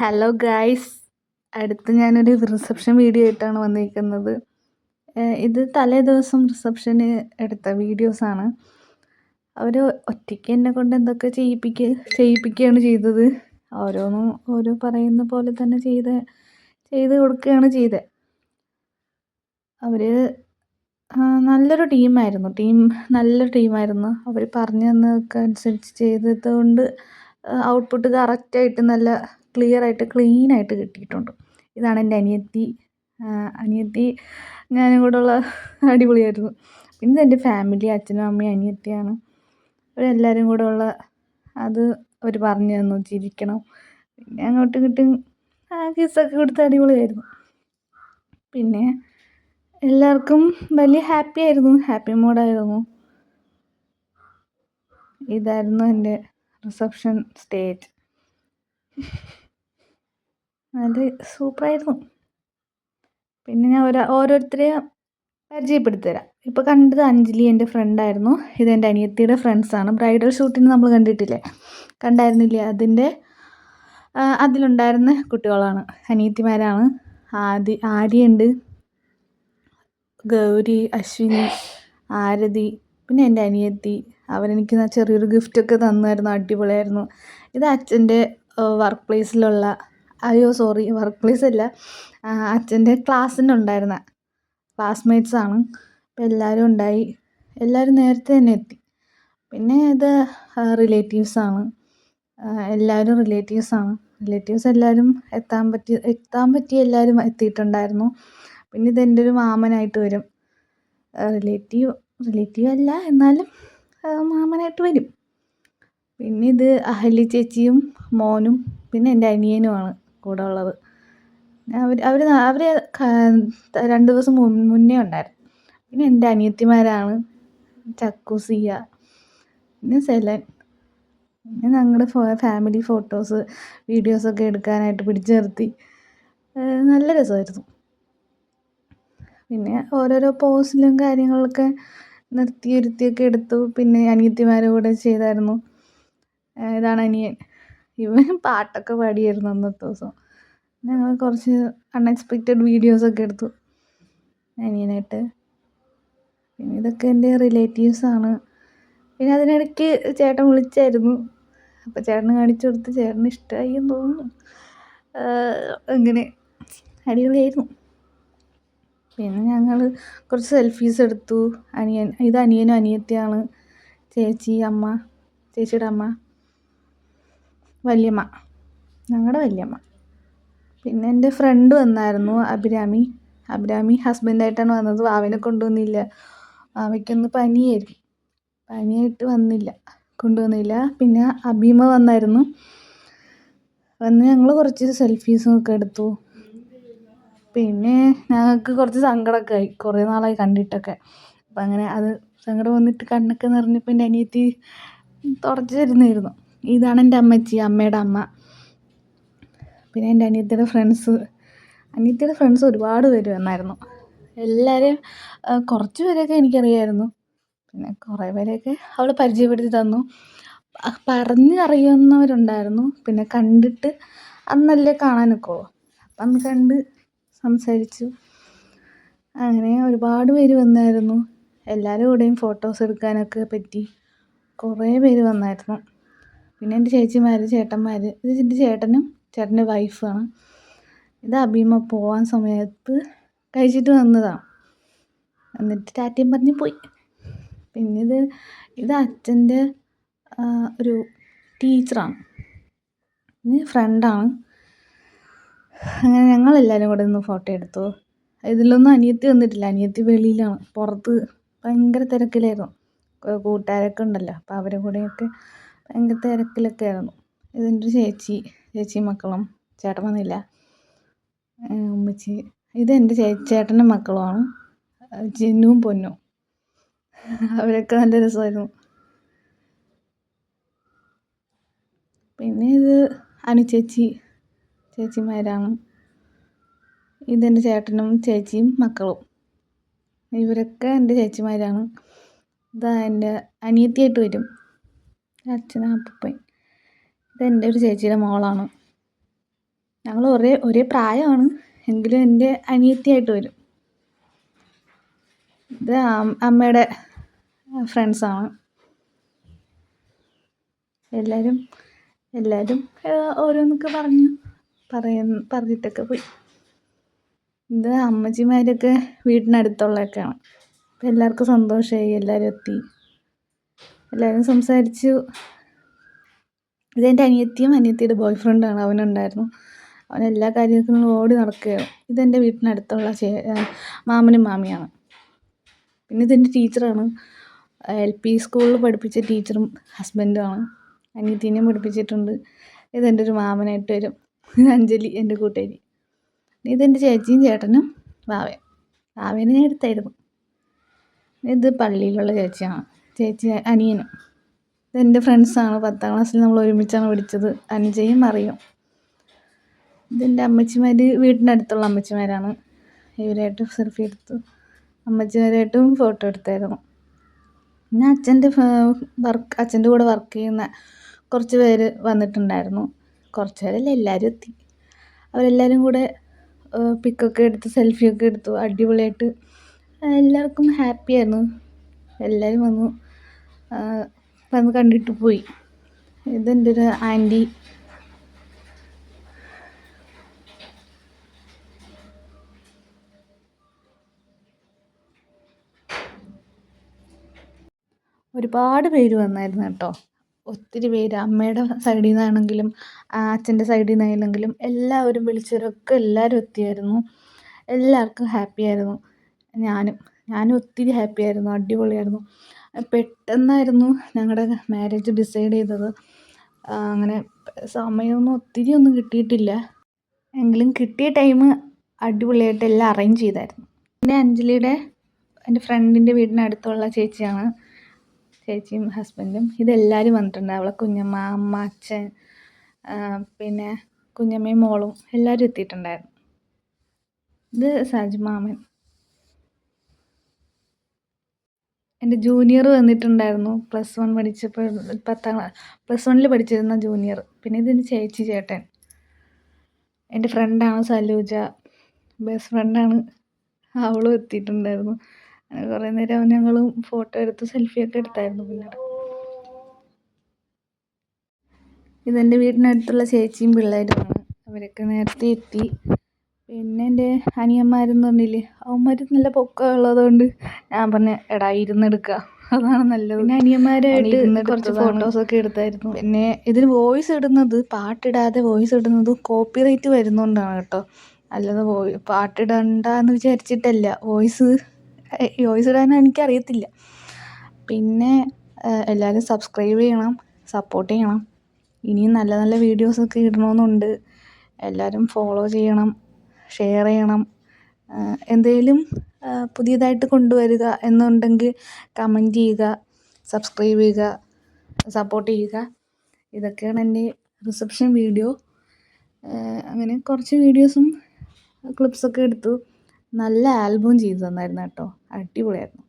Hello guys, അടുത്ത് ഞാനൊരു reception video ആയിട്ടാണ് വന്നിരിക്കുന്നത്. ഇത് തലേ ദിവസം റിസപ്ഷന് എടുത്ത വീഡിയോസാണ്. അവർ ഒറ്റയ്ക്ക് എന്നെ കൊണ്ട് എന്തൊക്കെ ചെയ്യിപ്പിക്കുകയാണ് ചെയ്തത്. ഓരോന്നും ഓരോ പറയുന്ന പോലെ തന്നെ ചെയ്ത് കൊടുക്കുകയാണ് ചെയ്തത്. അവർ നല്ലൊരു ടീമായിരുന്നു. അവർ പറഞ്ഞു തന്നതൊക്കെ അനുസരിച്ച് ചെയ്തത് കൊണ്ട് ഔട്ട്പുട്ട് കറക്റ്റായിട്ട് നല്ല ക്ലിയറായിട്ട് ക്ലീനായിട്ട് കിട്ടിയിട്ടുണ്ട്. ഇതാണ് എൻ്റെ അനിയത്തി ഞാനും കൂടെയുള്ള അടിപൊളിയായിരുന്നു. പിന്നെ എൻ്റെ ഫാമിലി, അച്ഛനും അമ്മയും അനിയത്തിയാണ്. അവരെല്ലാവരും കൂടെ ഉള്ള അത് അവർ പറഞ്ഞു തന്നു ചിരിക്കണം. പിന്നെ അങ്ങോട്ടും ഇങ്ങോട്ടും കിസ്സൊക്കെ കൊടുത്ത് അടിപൊളിയായിരുന്നു. പിന്നെ എല്ലാവർക്കും വലിയ ഹാപ്പി മൂഡായിരുന്നു. ഇതായിരുന്നു എൻ്റെ റിസപ്ഷൻ സ്റ്റേജ്. അത് സൂപ്പറായിരുന്നു. പിന്നെ ഞാൻ ഓരോരുത്തരെയും പരിചയപ്പെടുത്തി തരാം. ഇപ്പോൾ കണ്ടത് അഞ്ജലി എൻ്റെ ഫ്രണ്ടായിരുന്നു. ഇതെൻ്റെ അനിയത്തിയുടെ ഫ്രണ്ട്സാണ്. ബ്രൈഡൽ ഷൂട്ടിന് നമ്മൾ കണ്ടായിരുന്നില്ലേ? അതിലുണ്ടായിരുന്ന കുട്ടികളാണ്, അനിയത്തിമാരാണ്. ആര്യയുണ്ട്, ഗൗരി, അശ്വിനി, ആരതി, പിന്നെ എൻ്റെ അനിയത്തി. അവരെനിക്ക് ചെറിയൊരു ഗിഫ്റ്റൊക്കെ തന്നായിരുന്നു. അടിപൊളിയായിരുന്നു. ഇത് അച്ഛൻ്റെ വർക്ക് പ്ലേസിലുള്ള വർക്ക് പ്ലേസ് അല്ല, അച്ഛൻ്റെ ക്ലാസ്സിനുണ്ടായിരുന്ന ക്ലാസ്മേറ്റ്സാണ്. അപ്പോൾ എല്ലാവരും ഉണ്ടായി. എല്ലാവരും നേരത്തെ തന്നെ എത്തി. പിന്നെ ഇത് റിലേറ്റീവ്സാണ്. റിലേറ്റീവ്സ് എല്ലാവരും എത്താൻ പറ്റി എല്ലാവരും എത്തിയിട്ടുണ്ടായിരുന്നു. പിന്നെ ഇതെൻ്റെ ഒരു മാമനായിട്ട് വരും. റിലേറ്റീവ് അല്ല, എന്നാലും മാമനായിട്ട് വരും. പിന്നെ ഇത് അഹല്യ ചേച്ചിയും മോനും പിന്നെ എൻ്റെ അനിയനുമാണ് കൂടെ ഉള്ളത്. അവർ 2 ദിവസം മുന്നേ ഉണ്ടായിരുന്നു. പിന്നെ എൻ്റെ അനിയത്തിമാരാണ് ചക്കു, സിയ, പിന്നെ സെലൻ. പിന്നെ ഞങ്ങളുടെ ഫാമിലി ഫോട്ടോസ് വീഡിയോസൊക്കെ എടുക്കാനായിട്ട് പിടിച്ചു നിർത്തി. നല്ല രസമായിരുന്നു. പിന്നെ ഓരോരോ പോസിലും കാര്യങ്ങളൊക്കെ നിർത്തിയൊക്കെ എടുത്തു. പിന്നെ അനിയത്തിമാരുടെ കൂടെ ചെയ്തായിരുന്നു. ഇതാണ് അനിയൻ. ഇവൻ പാട്ടൊക്കെ പാടിയായിരുന്നു അന്നത്തെ ദിവസം. ഞങ്ങൾ കുറച്ച് അൺഎക്സ്പെക്റ്റഡ് വീഡിയോസൊക്കെ എടുത്തു അനിയനായിട്ട്. പിന്നെ ഇതൊക്കെ എൻ്റെ റിലേറ്റീവ്സാണ്. പിന്നെ അതിനിടയ്ക്ക് ചേട്ടൻ വിളിച്ചായിരുന്നു. അപ്പോൾ ചേട്ടന് കാണിച്ചു കൊടുത്ത്. ചേട്ടന് ഇഷ്ടമായി എന്ന് തോന്നുന്നു. അങ്ങനെ അടിപൊളിയായിരുന്നു. പിന്നെ ഞങ്ങൾ കുറച്ച് സെൽഫീസ് എടുത്തു. ഇത് അനിയനും അനിയത്തിയാണ്. ചേച്ചിയുടെ അമ്മ, വല്യമ്മ, ഞങ്ങളുടെ വല്യമ്മ. പിന്നെ എൻ്റെ ഫ്രണ്ട് വന്നായിരുന്നു, അഭിരാമി ഹസ്ബൻഡായിട്ടാണ് വന്നത്. വാവനെ കൊണ്ടുവന്നില്ല. വാവയ്ക്കൊന്ന് പനിയായിട്ട് കൊണ്ടുവന്നില്ല. പിന്നെ അബീമ വന്നായിരുന്നു. ഞങ്ങൾ കുറച്ച് സെൽഫീസൊക്കെ എടുത്തു. പിന്നെ ഞങ്ങൾക്ക് കുറച്ച് സങ്കടമൊക്കെ ആയി, കുറേ നാളായി കണ്ടിട്ടൊക്കെ. അപ്പം അങ്ങനെ അത് സങ്കടം വന്നിട്ട് കണ്ണൊക്കെ നിറഞ്ഞപ്പോൾ എൻ്റെ അനിയത്തി തുടച്ചു തരുന്നായിരുന്നു. ഇതാണ് എൻ്റെ അമ്മയുടെ അമ്മ. പിന്നെ എൻ്റെ അനിയത്തിയുടെ ഫ്രണ്ട്സ് ഒരുപാട് പേര് വന്നായിരുന്നു. എല്ലാവരെയും കുറച്ച് പേരെയൊക്കെ എനിക്കറിയാമായിരുന്നു. പിന്നെ കുറേ പേരെയൊക്കെ അവൾ പരിചയപ്പെടുത്തി തന്നു. പറഞ്ഞറിയുന്നവരുണ്ടായിരുന്നു. പിന്നെ കണ്ടിട്ട് അന്നല്ലേ കാണാനൊക്കെ ഉള്ളൂ. അപ്പം അന്ന് കണ്ട് സംസാരിച്ചു. അങ്ങനെ ഒരുപാട് പേര് വന്നായിരുന്നു. എല്ലാവരും കൂടെയും ഫോട്ടോസ് എടുക്കാനൊക്കെ പറ്റി. കുറേ പേര് വന്നായിരുന്നു. പിന്നെ എൻ്റെ ചേട്ടന്മാർ. ഇത് എൻ്റെ ചേട്ടൻ്റെ വൈഫാണ്. ഇത് അബീമ പോകാൻ സമയത്ത് കഴിച്ചിട്ട് വന്നതാണ്. എന്നിട്ട് ടാറ്റയും പറഞ്ഞ് പോയി. പിന്നെ ഇത് അച്ഛൻ്റെ ഒരു ടീച്ചറാണ്. ഇത് ഫ്രണ്ടാണ്. അങ്ങനെ ഞങ്ങളെല്ലാവരും കൂടെ നിന്ന് ഫോട്ടോ എടുത്തു. ഇതിലൊന്നും അനിയത്തി വന്നിട്ടില്ല. അനിയത്തി വെളിയിലാണ്, പുറത്ത് ഭയങ്കര തിരക്കിലായിരുന്നു. കൂട്ടുകാരൊക്കെ ഉണ്ടല്ലോ, അപ്പോൾ അവരുടെ കൂടെയൊക്കെ ഭയങ്കര തിരക്കിലൊക്കെ ആയിരുന്നു. ഇതെൻ്റെ ചേച്ചി മക്കളും. ചേട്ടൻ വന്നില്ല. ഉമ്മച്ചി. ഇതെൻ്റെ ചേട്ടൻ്റെ മക്കളുമാണ്, ജിന്നുവും പൊന്നും. അവരൊക്കെ നല്ല രസമായിരുന്നു. പിന്നെ ഇത് ചേച്ചിമാരാണ്. ഇതെൻ്റെ ചേട്ടനും ചേച്ചിയും മക്കളും. ഇവരൊക്കെ എൻ്റെ ചേച്ചിമാരാണ്. ഇതാ എൻ്റെ അനിയത്തിയായിട്ട് വരും, അച്ഛനും അപ്പൂപ്പൻ. ഇതെൻ്റെ ഒരു ചേച്ചിയുടെ മോളാണ്. ഞങ്ങൾ ഒരേ പ്രായമാണ്, എങ്കിലും എൻ്റെ അനിയത്തിയായിട്ട് വരും. ഇത് അമ്മയുടെ ഫ്രണ്ട്സാണ്. എല്ലാവരും ഓരോന്നൊക്കെ പറഞ്ഞിട്ടൊക്കെ പോയി. ഇത് അമ്മച്ചിമാരൊക്കെ വീടിനടുത്തുള്ളതൊക്കെയാണ്. അപ്പം എല്ലാവർക്കും സന്തോഷമായി, എല്ലാവരും എത്തി, എല്ലാവരും സംസാരിച്ചു. ഇതെൻ്റെ അനിയത്തിയും അനിയത്തിയുടെ ബോയ് ഫ്രണ്ടാണ്, അവനുണ്ടായിരുന്നു. അവൻ എല്ലാ കാര്യത്തിനും ഓടി നടക്കുകയാണ്. ഇതെൻ്റെ വീട്ടിനടുത്തുള്ള മാമനും മാമിയാണ്. പിന്നെ ഇതെൻ്റെ ടീച്ചറാണ്, LP സ്കൂളിൽ പഠിപ്പിച്ച ടീച്ചറും ഹസ്ബൻഡുമാണ്. അനിയത്തിനെയും പഠിപ്പിച്ചിട്ടുണ്ട്. ഇതെൻ്റെ ഒരു മാമനായിട്ട് വരും. അഞ്ജലി എൻ്റെ കൂട്ടുകാരി. ഇതെൻ്റെ ചേച്ചിയും ചേട്ടനും വാവേനെ ഞാൻ എടുത്തായിരുന്നു. ഇത് പള്ളിയിലുള്ള ചേച്ചിയാണ്, അനിയനും. ഇതെൻ്റെ ഫ്രണ്ട്സാണ്, 10ാം ക്ലാസ്സിൽ നമ്മൾ ഒരുമിച്ചാണ് പഠിച്ചത്, അനുജയും അറിയും. ഇതെൻ്റെ അമ്മച്ചിമാർ, വീട്ടിനടുത്തുള്ള അമ്മച്ചിമാരാണ്. ഇവരായിട്ട് സെൽഫി എടുത്തു. അമ്മച്ചിമാരായിട്ടും ഫോട്ടോ എടുത്തായിരുന്നു. പിന്നെ അച്ഛൻ്റെ കൂടെ വർക്ക് ചെയ്യുന്ന കുറച്ച് പേര് വന്നിട്ടുണ്ടായിരുന്നു. കുറച്ച് പേരല്ല, എല്ലാവരും എത്തി. അവരെല്ലാവരും കൂടെ പിക്കൊക്കെ എടുത്ത് സെൽഫിയൊക്കെ എടുത്തു. അടിപൊളിയായിട്ട് എല്ലാവർക്കും ഹാപ്പിയായിരുന്നു. എല്ലാവരും വന്ന് കണ്ടിട്ട് പോയി. ഇതെൻ്റെ ഒരു ആൻറ്റി. ഒരുപാട് പേര് വന്നായിരുന്നു കേട്ടോ, ഒത്തിരി പേര്. അമ്മയുടെ സൈഡിൽ നിന്നാണെങ്കിലും അച്ഛൻ്റെ സൈഡിൽ നിന്നാണെങ്കിലും എല്ലാവരും വിളിച്ചവരൊക്കെ എല്ലാവരും എത്തിയായിരുന്നു. എല്ലാവർക്കും ഹാപ്പിയായിരുന്നു. ഞാനും ഒത്തിരി ഹാപ്പിയായിരുന്നു. അടിപൊളിയായിരുന്നു. പെട്ടെന്നായിരുന്നു ഞങ്ങളുടെ മാരേജ് ഡിസൈഡ് ചെയ്തത്. അങ്ങനെ സമയമൊന്നും ഒത്തിരിയൊന്നും കിട്ടിയിട്ടില്ല, എങ്കിലും കിട്ടിയ ടൈം അടിപൊളിയായിട്ട് എല്ലാം അറേഞ്ച് ചെയ്തായിരുന്നു. പിന്നെ അഞ്ജലിയുടെ എൻ്റെ ഫ്രണ്ടിൻ്റെ വീടിനടുത്തുള്ള ചേച്ചിയാണ്, ചേച്ചിയും ഹസ്ബൻഡും. ഇതെല്ലാവരും വന്നിട്ടുണ്ട്. അവളെ കുഞ്ഞമ്മ, അമ്മ, അച്ഛൻ, പിന്നെ കുഞ്ഞമ്മയും മോളും എല്ലാവരും എത്തിയിട്ടുണ്ടായിരുന്നു. ഇത് സജിമാമൻ, എൻ്റെ ജൂനിയർ വന്നിട്ടുണ്ടായിരുന്നു. +1 പഠിച്ചപ്പോൾ, +1 പഠിച്ചിരുന്ന ജൂനിയർ. പിന്നെ ഇതിൻ്റെ ചേച്ചി, ചേട്ടൻ. എൻ്റെ ഫ്രണ്ടാണ് സലൂജ, ബെസ്റ്റ് ഫ്രണ്ടാണ്, അവളും എത്തിയിട്ടുണ്ടായിരുന്നു. അങ്ങനെ കുറേ നേരം ഞങ്ങളും ഫോട്ടോ എടുത്ത് സെൽഫിയൊക്കെ എടുത്തായിരുന്നു. പിന്നീട് ഇതെൻ്റെ വീടിനടുത്തുള്ള ചേച്ചിയും പിള്ളേരുമാണ്. അവരൊക്കെ നേരത്തെ എത്തി. പിന്നെ എൻ്റെ അനിയന്മാരെന്ന് പറഞ്ഞില്ലേ, അവന്മാർ നല്ല പൊക്കമുള്ളതുകൊണ്ട് ഞാൻ പറഞ്ഞു, എടാ ഇരുന്നെടുക്കുക, അതാണ് നല്ലത്. പിന്നെ അനിയന്മാരായിട്ട് കുറച്ച് ഫോട്ടോസൊക്കെ എടുത്തായിരുന്നു. പിന്നെ ഇതിന് വോയിസ് ഇടുന്നത്, പാട്ടിടാതെ വോയിസ് ഇടുന്നത് കോപ്പിറൈറ്റ് വരുന്നതുകൊണ്ടാണ് കേട്ടോ, അല്ലാതെ പാട്ടിടണ്ടെന്ന് വിചാരിച്ചിട്ടല്ല. വോയിസ് ഇടാൻ എനിക്കറിയത്തില്ല. പിന്നെ എല്ലാവരും സബ്സ്ക്രൈബ് ചെയ്യണം, സപ്പോർട്ട് ചെയ്യണം. ഇനിയും നല്ല നല്ല വീഡിയോസൊക്കെ ഇടണമെന്നുണ്ട്. എല്ലാവരും ഫോളോ ചെയ്യണം, ഷെയർ ചെയ്യണം. എന്തെങ്കിലും പുതിയതായിട്ട് കൊണ്ടുവരിക എന്നുണ്ടെങ്കിൽ കമൻറ്റ് ചെയ്യുക, സബ്സ്ക്രൈബ് ചെയ്യുക, സപ്പോർട്ട് ചെയ്യുക. ഇതൊക്കെയാണ് എൻ്റെ റിസപ്ഷൻ വീഡിയോ. അങ്ങനെ കുറച്ച് വീഡിയോസും ക്ലിപ്സൊക്കെ എടുത്തു. നല്ല ആൽബം ചെയ്തു തന്നായിരുന്നു കേട്ടോ, അടിപൊളിയായിരുന്നു.